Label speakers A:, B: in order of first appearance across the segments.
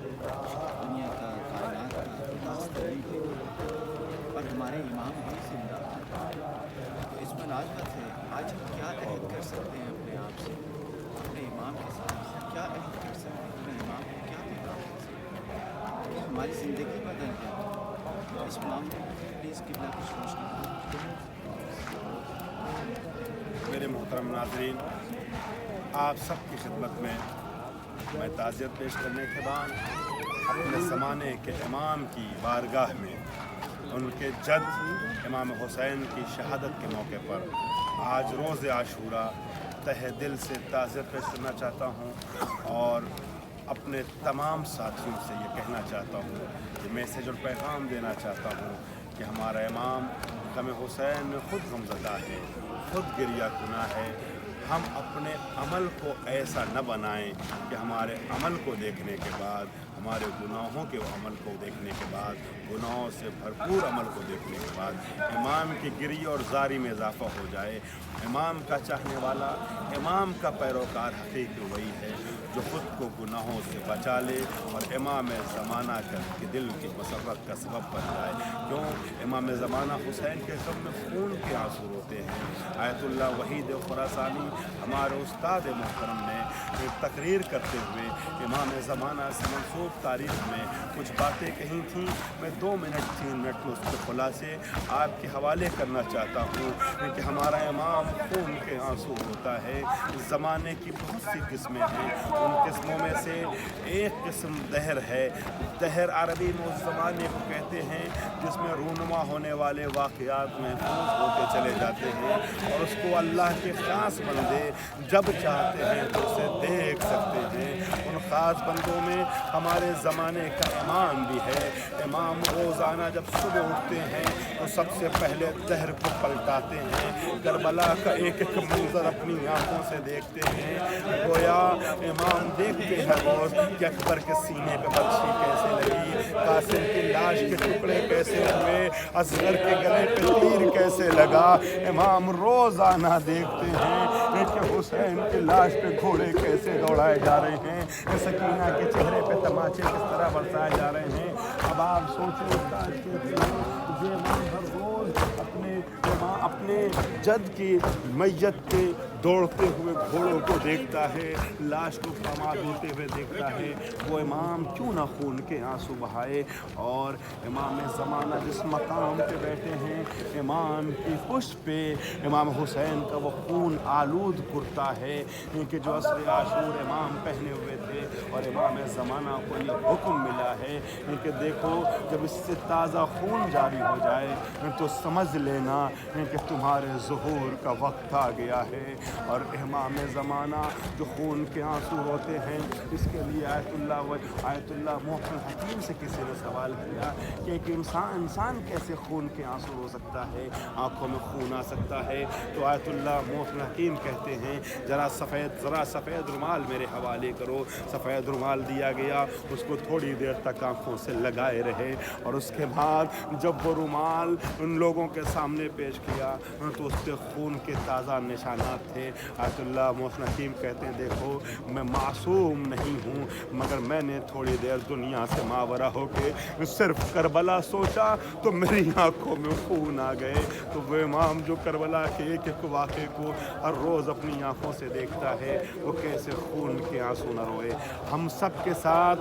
A: دنیا کا کائنات کا راستگیر ہے اور ہمارے امام بھی زندہ ہیں۔ تو اس ملازمت ہے آج ہم کیا عہد کر سکتے ہیں اپنے آپ سے، اپنے امام کے ساتھ کیا عہد کر سکتے ہیں، اپنے امام کو کیا پیغام دے سکتے ہیں کہ ہماری زندگی بدل جائے۔ اس معاملے میں پلیز قبلہ کچھ روشنی ڈالیں۔
B: میرے محترم ناظرین، آپ سب کی خدمت میں تعزیت پیش کرنے کے بعد اپنے زمانے کے امام کی بارگاہ میں ان کے جد امام حسین کی شہادت کے موقع پر آج روز عاشورہ تہ دل سے تعزیت پیش کرنا چاہتا ہوں اور اپنے تمام ساتھیوں سے یہ کہنا چاہتا ہوں، یہ میسیج اور پیغام دینا چاہتا ہوں کہ ہمارا امام غم حسین خود غمزدہ ہے، خود گریہ کناں ہے۔ ہم اپنے عمل کو ایسا نہ بنائیں کہ ہمارے عمل کو دیکھنے کے بعد، ہمارے گناہوں کے عمل کو دیکھنے کے بعد، گناہوں سے بھرپور عمل کو دیکھنے کے بعد امام کی گریہ اور زاری میں اضافہ ہو جائے۔ امام کا چاہنے والا، امام کا پیروکار حقیقی وہی ہے جو خود کو گناہوں سے بچا لے اور امام زمانہ کے دل کی مسرت کا سبب بن جائے۔ کیوں؟ امام زمانہ حسین کے غم میں خون کے آنسو روتے ہیں۔ آیت اللہ وحید خراسانی ہمارے استاد محترم نے ایک تقریر کرتے ہوئے امام زمانہ سے منسوب تاریخ میں کچھ باتیں کہی تھیں۔ میں 2 منٹ 3 منٹ میں اس کے خلاصے آپ کے حوالے کرنا چاہتا ہوں کہ ہمارا امام خون کے آنسو ہوتا ہے۔ زمانے کی بہت سی قسمیں ہیں، ان قسموں میں سے ایک قسم دہر ہے۔ دہر عربی میں اس زمانے کو کہتے ہیں جس میں رونما ہونے والے واقعات محفوظ ہوتے چلے جاتے ہیں اور اس کو اللہ کے خاص بندے جب چاہتے ہیں تو اسے دیکھ سکتے ہیں۔ ان خاص بندوں میں ہمارے زمانے کا امام بھی ہے۔ امام روزانہ جب صبح اٹھتے ہیں تو سب سے پہلے دہر کو پلٹاتے ہیں، کربلا کا ایک ایک منظر اپنی آنکھوں سے دیکھتے ہیں۔ گویا امام دیکھتے ہیں روز کہ اکبر کے سینے پہ بچی کیسے لگی، قاسم کی لاش کے ٹکڑے کیسے ہوئے، اصغر کے گلے پہ تیر کیسے لگا۔ امام روزانہ دیکھتے ہیں کہ حسین کی لاش پہ گھوڑے کیسے دوڑائے جا رہے ہیں، سکینہ کے چہرے پہ تماچے کس طرح برسائے جا رہے ہیں۔ اب آپ سوچیں یہ امام ہر روز اپنے جد کی میت کے دوڑتے ہوئے گھوڑوں کو دیکھتا ہے، لاش کو پامال ہوتے ہوئے دیکھتا ہے، وہ امام کیوں نہ خون کے آنسو بہائے۔ اور امام زمانہ جس مقام پہ بیٹھے ہیں، امام کی پشت پہ امام حسین کا وہ خون آلود کرتا ہے کہ جو عصر عاشور امام پہنے ہوئے تھے، اور امام زمانہ کو یہ حکم ملا ہے کہ دیکھو جب اس سے تازہ خون جاری ہو جائے تو سمجھ لینا کہ تمہارے ظہور کا وقت آ گیا ہے۔ اور امام زمانہ جو خون کے آنسو روتے ہیں، اس کے لیے آیت اللہ محسن حکیم سے کسی نے سوال کیا کہ ایک انسان کیسے خون کے آنسو رو سکتا ہے، آنکھوں میں خون آ سکتا ہے؟ تو آیت اللہ محسن حکیم کہتے ہیں ذرا سفید رومال میرے حوالے کرو۔ سفید رومال دیا گیا، اس کو تھوڑی دیر تک آنکھوں سے لگائے رہے اور اس کے بعد جب وہ رومال ان لوگوں کے سامنے پیش کیا تو اس پہ خون کے تازہ نشانات تھے۔ آیت اللہ محسن حکیم کہتے ہیں دیکھو میں معصوم نہیں ہوں، مگر میں نے تھوڑی دیر دنیا سے ماورا ہو کے صرف کربلا سوچا تو میری آنکھوں میں خون آ گئے۔ تو وہ امام جو کربلا کے ایک ایک واقعے کو ہر روز اپنی آنکھوں سے دیکھتا ہے، وہ کیسے خون کے آنسو نہ روئے۔ ہم سب کے ساتھ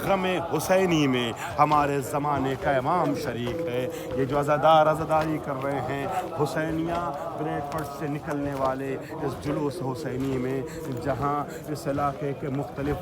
B: غم حسینی میں ہمارے زمانے کا امام شریک ہے۔ یہ جو عزاداری کر رہے ہیں حسینیہ بریڈ فورڈ سے نکلنے والے اس جلوس حسینی میں، جہاں اس علاقے کے مختلف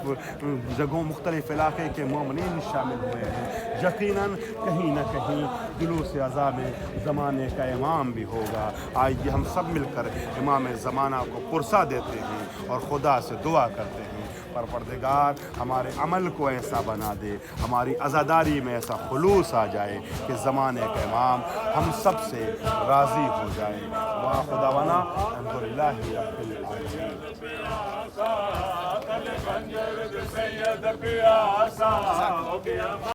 B: علاقے کے مومنین شامل ہوئے ہیں، یقیناً کہیں نہ کہیں جلوس عزا میں زمانے کا امام بھی ہوگا۔ آئیے ہم سب مل کر امام زمانہ کو پرسا دیتے ہیں اور خدا سے دعا کرتے ہیں پروردگار ہمارے عمل کو ایسا بنا دے، ہماری عزاداری میں ایسا خلوص آ جائے کہ زمانے کا امام ہم سب سے راضی ہو جائے۔ وآخر دعوانا الحمدللہ رب العالمین۔